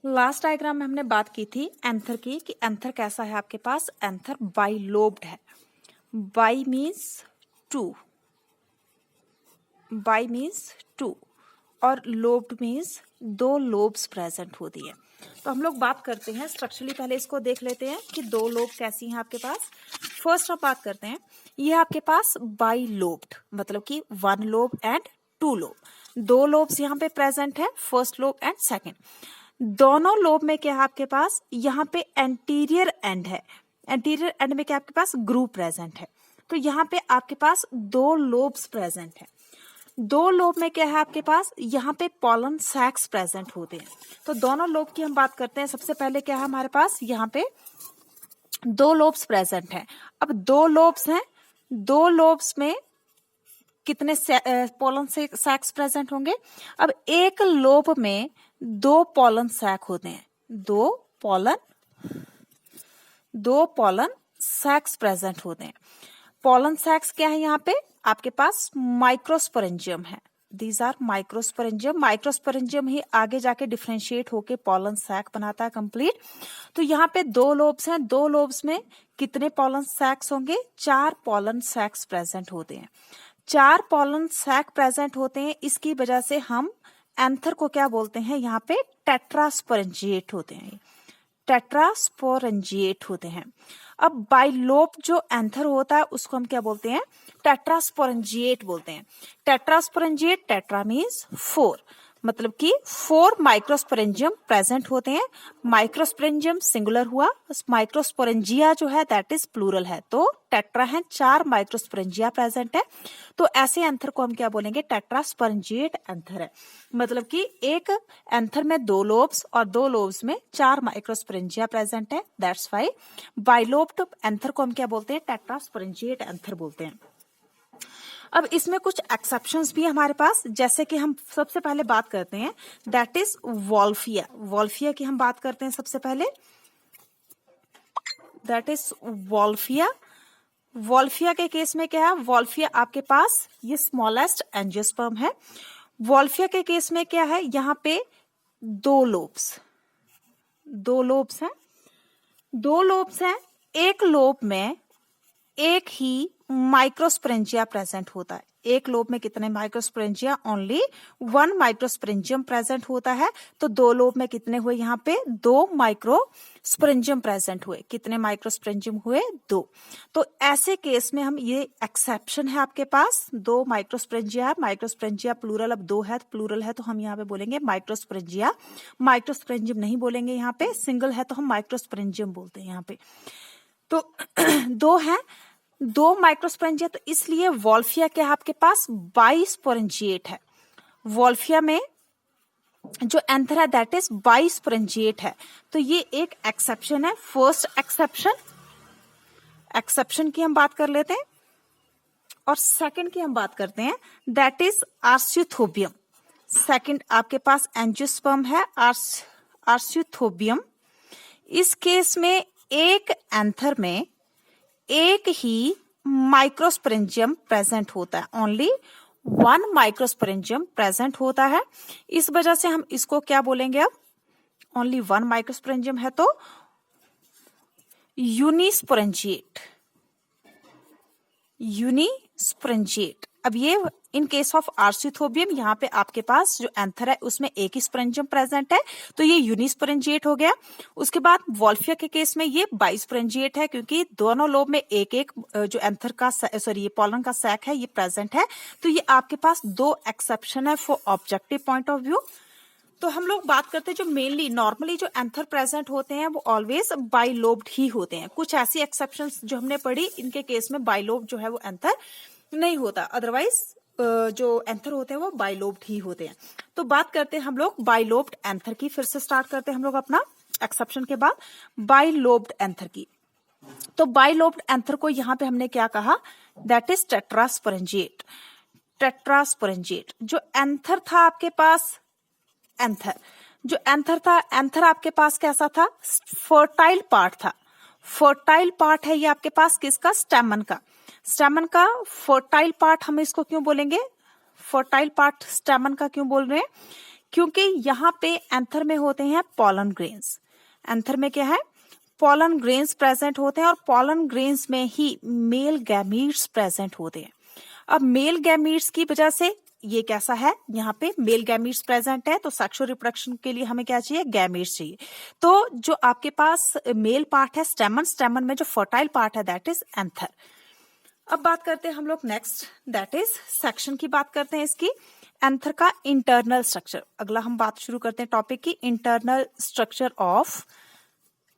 Last diagram में हमने बात की थी एंथर की कि एंथर कैसा है आपके पास। एंथर बाई लोब्ड है। बाई मीन्स टू और लोब्ड मीन्स दो लोब्स प्रेजेंट होती है। तो हम लोग बात करते हैं स्ट्रक्चरली, पहले इसको देख लेते हैं कि दो लोब कैसी हैं आपके पास। फर्स्ट हम बात करते हैं, ये आपके पास बाई लोब्ड मतलब कि one lobe and two lobe, दो लोब्स यहाँ पे प्रेजेंट है, फर्स्ट लोब एंड सेकेंड। दोनों लोब में क्या है आपके पास, यहाँ पे एंटीरियर एंड है, एंटीरियर एंड में क्या आपके पास ग्रूव प्रेजेंट है। तो यहाँ पे आपके पास दो लोब्स प्रेजेंट है। दो लोब में क्या है आपके पास, यहाँ पे पॉलन सैक्स प्रेजेंट होते हैं। तो दोनों लोब की हम बात करते हैं। सबसे पहले क्या है हमारे पास, यहाँ पे दो लोब्स प्रेजेंट हैं। अब दो लोब्स हैं, दो लोब्स में कितने पॉलन सैक्स प्रेजेंट होंगे। अब एक लोब में दो पॉलन सैक होते हैं, दो पॉलन सैक्स प्रेजेंट होते हैं। पॉलन सैक्स क्या है यहाँ पे आपके पास, माइक्रोस्पोरेंजियम है। These are microsporangium. माइक्रोस्पोरेंजियम ही आगे जाके डिफरेंशिएट होके पॉलन सैक बनाता है कंप्लीट। तो यहाँ पे दो लोब्स हैं, दो लोब्स में कितने पॉलन सैक्स होंगे, चार पॉलन सैक्स प्रेजेंट होते हैं। चार पॉलन सैक प्रेजेंट होते हैं, इसकी वजह से हम एंथर को क्या बोलते हैं, यहाँ पे टेट्रास्पोरेंजिएट होते हैं, टेट्रास्पोरेंजिएट होते हैं। अब बाइलोब जो एंथर होता है उसको हम क्या बोलते हैं, टेट्रास्पोरेंजिएट बोलते हैं। टेट्रास्पोरेंजिएट, टेट्रा मीन्स फोर, मतलब कि फोर माइक्रोस्पोरेंजियम प्रेजेंट होते हैं। माइक्रोस्पोरेंजियम सिंगुलर हुआ, माइक्रोस्पोरेंजिया जो है दैट इज प्लूरल है। तो टेट्रा है, चार माइक्रोस्पोरेंजिया प्रेजेंट है। तो ऐसे एंथर को हम क्या बोलेंगे, टेट्रास्पोरेंजिएट एंथर है। मतलब कि एक एंथर में दो लोब्स और दो लोब्स में चार माइक्रोस्पोरेंजिया प्रेजेंट है, दैट्स वाई बाइलोब्ड एंथर को हम क्या बोलते हैं, टेट्रास्पोरेंजिएट एंथर बोलते हैं। अब इसमें कुछ एक्सेप्शंस भी हमारे पास, जैसे कि हम सबसे पहले बात करते हैं दैट इज वॉल्फिया। वॉल्फिया की हम बात करते हैं सबसे पहले, दैट इज वॉल्फिया। वॉल्फिया के केस में क्या है, वॉल्फिया आपके पास ये स्मॉलेस्ट एंजियोस्पर्म है। वॉल्फिया के केस में क्या है, यहाँ पे दो लोब्स हैं। एक लोब में एक ही माइक्रोस्पोरेंजिया प्रेजेंट होता है। एक लोब में कितने microsporangia, only one microsporangium present होता है। तो दो लोब में कितने हुए, यहाँ पे दो माइक्रोस्पोरेंजियम प्रेजेंट हुए। कितने माइक्रोस्पोरेंजियम हुए, दो। तो ऐसे केस में हम, ये एक्सेप्शन है आपके पास, दो माइक्रोस्पोरेंजिया है। माइक्रोस्पोरेंजिया प्लूरल, अब दो है प्लूरल है तो हम यहाँ पे बोलेंगे माइक्रोस्पोरेंजिया। माइक्रोस्पोरेंजियम नहीं बोलेंगे, यहाँ पे सिंगल है तो हम माइक्रोस्पोरेंजियम बोलते हैं यहाँ पे। तो दो है, दो माइक्रोस्पोरेंजिया, तो इसलिए वॉल्फिया क्या है आपके पास, बाइस्पोरेंजिएट है। वॉल्फिया में जो एंथर है दैट इज बाइस्पोरेंजिएट है। तो ये एक एक्सेप्शन है। फर्स्ट एक्सेप्शन की हम बात कर लेते हैं और सेकंड की हम बात करते हैं, दैट इज आर्सियोथोबियम। सेकंड आपके पास एंजियोस्पर्म है आर्सियोथोबियम। इस केस में एक एंथर में एक ही माइक्रोस्पोरेंजियम प्रेजेंट होता है, ओनली वन माइक्रोस्पोरेंजियम प्रेजेंट होता है। इस वजह से हम इसको क्या बोलेंगे, अब ओनली वन माइक्रोस्पोरेंजियम है तो यूनिस्पोरेंजिएट। अब ये इन केस ऑफ आर्सियोथोबियम, यहाँ पे आपके पास जो एंथर है उसमें एक ही स्पोरेंजियम प्रेजेंट है तो ये यूनिस्पोरेंजिएट हो गया। उसके बाद वॉल्फिया के केस में ये बाइस्पोरेंजिएट है, क्योंकि दोनों लोब में एक एक जो एंथर का ये पॉलन का सैक है ये प्रेजेंट है। तो ये आपके पास दो एक्सेप्शन है for objective point of view. तो हम लोग बात करते हैं जो मेनली नॉर्मली जो एंथर प्रेजेंट होते हैं वो ऑलवेज बाइलोब्ड ही होते हैं। कुछ ऐसी एक्सेप्शंस जो हमने पढ़ी, इनके केस में बाइलोब जो है वो एंथर नहीं होता, अदरवाइज जो एंथर होते हैं वो बाइलोब्ड ही होते हैं। तो बात करते हैं हम लोग बाइलोब्ड एंथर की। फिर से स्टार्ट करते हैं हम लोग अपना एक्सेप्शन के बाद बाइलोब्ड एंथर की। तो बाइलोब्ड एंथर को यहाँ पे हमने क्या कहा, दैट इज टेट्रास्पोरेंजिएट। जो एंथर था आपके पास, एंथर आपके पास कैसा था, फर्टाइल पार्ट था। फर्टाइल पार्ट है ये आपके पास किसका, स्टेमन का फर्टाइल पार्ट। हम इसको क्यों बोलेंगे फर्टाइल पार्ट, स्टेमन का क्यों बोल रहे हैं, क्योंकि यहाँ पे एंथर में होते हैं पॉलन ग्रेन्स। एंथर में क्या है, पॉलन ग्रेन्स प्रेजेंट होते हैं और पॉलन ग्रेन्स में ही मेल गैमीट्स प्रेजेंट होते हैं। अब मेल गैमीट्स की वजह से ये कैसा है, यहाँ पे मेल गैमीट्स प्रेजेंट है तो सेक्सुअल रिप्रोडक्शन के लिए हमें क्या चाहिए, गैमीट्स चाहिए। तो जो आपके पास मेल पार्ट है स्टेमन, स्टेमन में जो फर्टाइल पार्ट है दैट इज एंथर। अब बात करते हैं हम लोग नेक्स्ट, दैट इज सेक्शन की बात करते हैं इसकी, एंथर का इंटरनल स्ट्रक्चर। अगला हम बात शुरू करते हैं टॉपिक की, internal structure of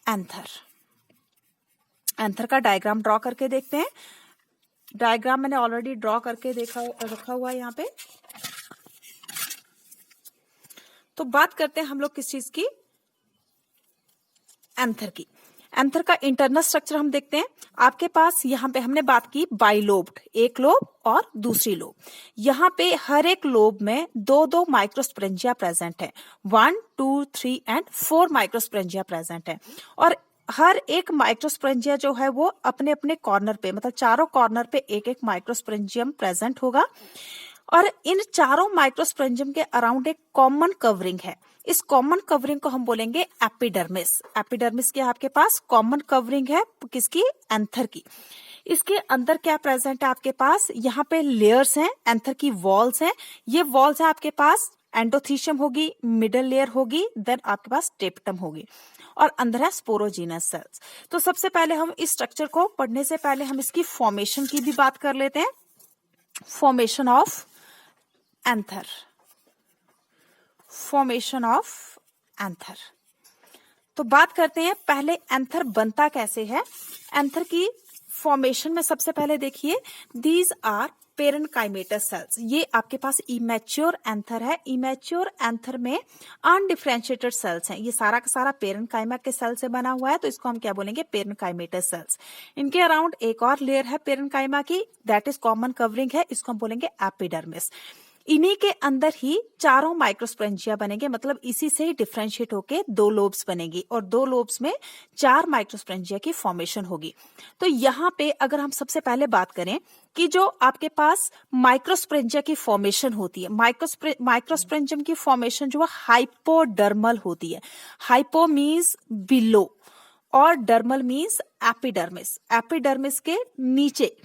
anther. Anther का डायग्राम ड्रॉ करके देखते हैं। डायग्राम मैंने ऑलरेडी ड्रॉ करके रखा हुआ है यहाँ पे। तो बात करते हैं हम लोग किस चीज की, एंथर की। एंथर का इंटरनल स्ट्रक्चर हम देखते हैं। आपके पास यहाँ पे हमने बात की बाइलोब्ड, एक लोब और दूसरी लोब। यहाँ पे हर एक लोब में दो दो माइक्रोस्पोरेंजिया प्रेजेंट है, 1, 2, 3 एंड 4 माइक्रोस्पोरेंजिया प्रेजेंट है। और हर एक माइक्रोस्पोरेंजिया जो है वो अपने अपने कॉर्नर पे, मतलब चारों कॉर्नर पे एक एक माइक्रोस्पोरेंजियम प्रेजेंट होगा। और इन चारों माइक्रोस्पोरेंजियम के अराउंड एक कॉमन कवरिंग है। इस कॉमन कवरिंग को हम बोलेंगे एपिडर्मिस। एपिडर्मिस के आपके पास कॉमन कवरिंग है किसकी, एंथर की। इसके अंदर क्या प्रेजेंट है आपके पास, यहाँ पे लेयर्स हैं, एंथर की वॉल्स हैं। ये वॉल्स है आपके पास, एंडोथीशियम होगी, मिडल लेयर होगी, देन आपके पास टेप्टम होगी और अंदर है स्पोरोजीनस सेल्स। तो सबसे पहले हम इस स्ट्रक्चर को पढ़ने से पहले हम इसकी फॉर्मेशन की भी बात कर लेते हैं। Formation of anther, formation of anther. तो बात करते हैं पहले एंथर बनता कैसे है। एंथर की फॉर्मेशन में सबसे पहले देखिए, दीज आर पेरेनकाइमेटस सेल्स। ये आपके पास इमेच्योर एंथर है। इमेच्योर एंथर में अनडिफरेंशिएटेड सेल्स हैं। ये सारा का सारा पेरेनकाइमा के सेल से बना हुआ है, तो इसको हम क्या बोलेंगे, पेरेनकाइमेटस सेल्स। इनके अराउंड एक और लेयर है पेरेनकाइमा की, दैट इज कॉमन कवरिंग है, इसको हम बोलेंगे एपिडर्मिस। इन्हीं के अंदर ही चारों माइक्रोस्पोरेंजिया बनेंगे, मतलब इसी से ही डिफरेंशिएट होके दो लोब्स बनेगी और दो लोब्स में 4 माइक्रोस्पोरेंजिया की फॉर्मेशन होगी। तो यहाँ पे अगर हम सबसे पहले बात करें कि जो आपके पास माइक्रोस्पोरेंजिया की फॉर्मेशन होती है, माइक्रोस्पोरेंजियम की फॉर्मेशन जो है हाइपोडर्मल होती है। हाइपो मीन्स बिलो और डर्मल मीन्स एपिडर्मिस, एपिडर्मिस के नीचे।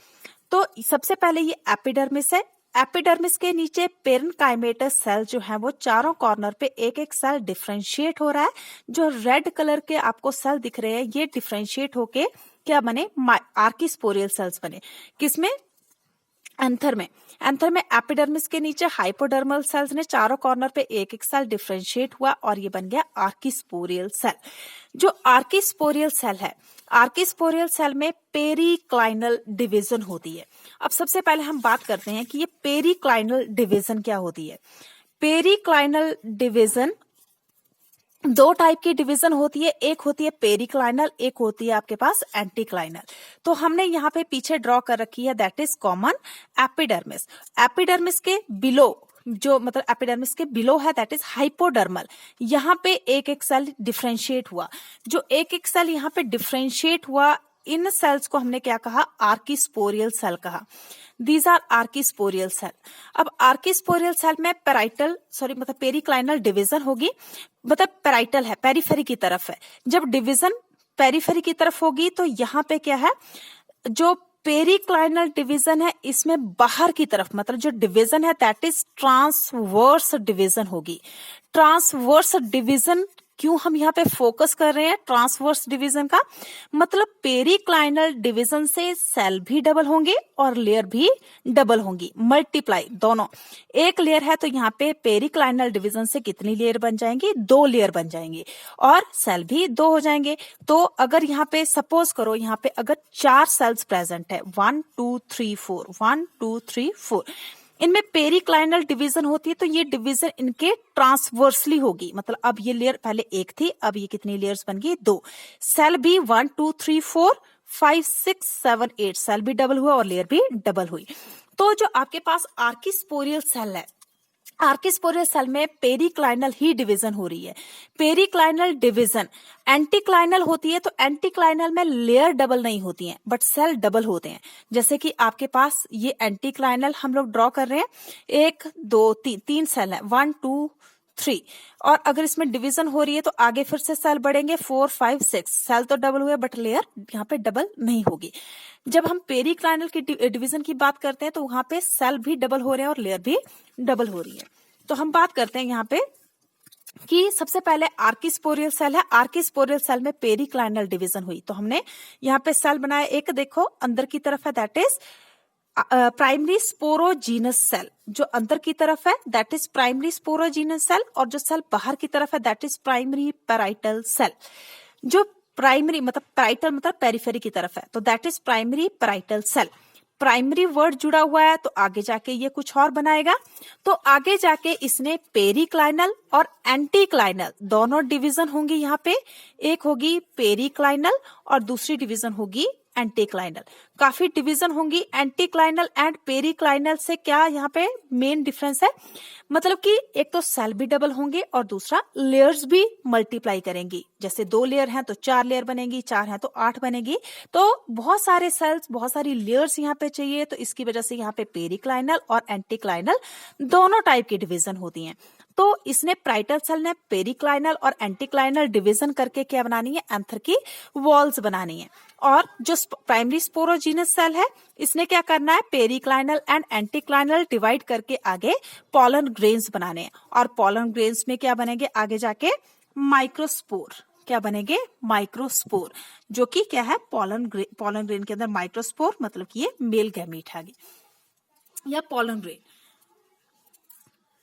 तो सबसे पहले ये एपिडर्मिस है। एपिडर्मिस के नीचे पेरेनकाइमेटस सेल जो है वो चारों कॉर्नर पे एक एक सेल डिफरेंशिएट हो रहा है। जो रेड कलर के आपको सेल दिख रहे हैं ये डिफरेंशिएट होके क्या बने, आर्किस्पोरियल सेल्स बने। किसमें, एंथर में। एंथर में एपिडर्मिस के नीचे हाइपोडर्मल सेल्स ने चारों कॉर्नर पे एक एक सेल डिफरेंशिएट हुआ और ये बन गया आर्किस्पोरियल सेल। जो आर्किस्पोरियल सेल है, आर्किस्पोरियल सेल में पेरिक्लाइनल डिवीजन होती है। अब सबसे पहले हम बात करते हैं कि ये पेरिक्लाइनल डिवीजन क्या होती है। पेरिक्लाइनल डिवीजन दो टाइप की डिवीजन होती है, एक होती है पेरिक्लाइनल, एक होती है आपके पास एंटीक्लाइनल। तो हमने यहाँ पे पीछे ड्रॉ कर रखी है, that is common epidermis. Epidermis के बिलो जो, मतलब एपिडर्मिस के बिलो है दैट इज हाइपोडर्मल। यहाँ पे एक एक सेल डिफरेंशिएट हुआ। जो एक एक सेल यहाँ पे डिफरेंशिएट हुआ, इन सेल्स को हमने क्या कहा, आर्किस्पोरियल सेल कहा। These are archesporial cell. अब आर्किस्पोरियल सेल में मतलब पेरिक्लाइनल डिवीजन होगी, मतलब पेराइटल है, पेरिफेरी की तरफ है। जब डिवीजन पेरिफेरी की तरफ होगी तो यहाँ पे क्या है, जो पेरिक्लाइनल डिवीजन है इसमें बाहर की तरफ, मतलब जो डिवीजन है दैट इज ट्रांसवर्स डिवीजन होगी। ट्रांसवर्स डिवीजन क्यों हम यहाँ पे फोकस कर रहे हैं ट्रांसवर्स डिवीजन का, मतलब पेरिक्लाइनल डिवीजन से सेल भी डबल होंगे और लेयर भी डबल होंगी, मल्टीप्लाई दोनों। एक लेयर है तो यहाँ पे पेरिक्लाइनल डिवीजन से कितनी लेयर बन जाएंगी, 2 लेयर बन जाएंगी और सेल भी 2 हो जाएंगे। तो अगर यहाँ पे सपोज करो, यहाँ पे अगर 4 सेल्स प्रेजेंट है, 1 2 3 4, 1 2 3 4, इनमें पेरिक्लाइनल डिवीजन होती है तो ये डिवीजन इनके ट्रांसवर्सली होगी। मतलब अब ये लेयर पहले एक थी, अब ये कितनी लेयर्स बन गई, 2। सेल भी 1 2 3 4 5 6 7 8 सेल भी डबल हुआ और लेयर भी डबल हुई। तो जो आपके पास आर्किस्पोरियल सेल है, आर्किस्पोरियल सेल में पेरिक्लाइनल ही डिवीजन हो रही है। पेरिक्लाइनल डिवीजन एंटीक्लाइनल होती है तो एंटीक्लाइनल में लेयर डबल नहीं होती हैं बट सेल डबल होते हैं। जैसे कि आपके पास ये एंटीक्लाइनल हम लोग ड्रॉ कर रहे हैं, 1 2 3 सेल है, 1 2 3। और अगर इसमें डिवीजन हो रही है तो आगे फिर से सेल बढ़ेंगे 4, 5, 6। सेल तो डबल हुए बट लेयर यहाँ पे डबल नहीं होगी। जब हम पेरिक्लाइनल की डिवीजन की बात करते हैं तो वहां पे सेल भी डबल हो रहे हैं और लेयर भी डबल हो रही है। तो हम बात करते हैं यहाँ पे कि सबसे पहले आर्किस्पोरियल सेल है। आर्किस्पोरियल सेल में पेरिक्लाइनल डिवीजन हुई तो हमने यहाँ पे सेल बनाया एक, देखो अंदर की तरफ है, that is primary sporogenous cell. जो अंदर की तरफ है that is primary sporogenous cell, और जो सेल बाहर की तरफ है that is primary parietal cell. जो प्राइमरी मतलब पैराइटल मतलब पेरिफेरी की तरफ है तो that is primary parietal cell. Primary word जुड़ा हुआ है तो आगे जाके ये कुछ और बनाएगा। तो आगे जाके इसने पेरिक्लाइनल और एंटीक्लाइनल दोनों डिवीजन होंगी। यहाँ पे एक होगी पेरिक्लाइनल और दूसरी डिवीजन होगी एंटीक्लाइनल। काफी डिवीजन होंगी एंटीक्लाइनल एंड पेरिक्लाइनल से। क्या यहाँ पे मेन डिफरेंस है, मतलब कि एक तो सेल भी डबल होंगे और दूसरा लेयर्स भी मल्टीप्लाई करेंगी। जैसे 2 लेयर हैं तो 4 लेयर बनेगी, 4 हैं तो 8 बनेगी। तो बहुत सारे सेल्स, बहुत सारी लेयर्स यहाँ पे चाहिए, तो इसकी वजह से यहाँ पे पेरिक्लाइनल और एंटीक्लाइनल दोनों टाइप की डिवीजन होती हैं। तो इसने पैराइटल सेल ने पेरिक्लाइनल और एंटीक्लाइनल डिवीजन करके क्या बनानी है, एंथर की वॉल्स बनानी है। और जो प्राइमरी स्पोरोजीनस सेल है इसने क्या करना है, पेरिक्लाइनल एंड एंटीक्लाइनल डिवाइड करके आगे पॉलन ग्रेन्स बनाने हैं। और पॉलन ग्रेन्स में क्या बनेंगे आगे जाके, माइक्रोस्पोर। क्या बनेंगे, माइक्रोस्पोर, जो कि क्या है, पॉलन ग्रेन के अंदर माइक्रोस्पोर, मतलब कि ये मेल गैमीट है या पॉलन ग्रेन।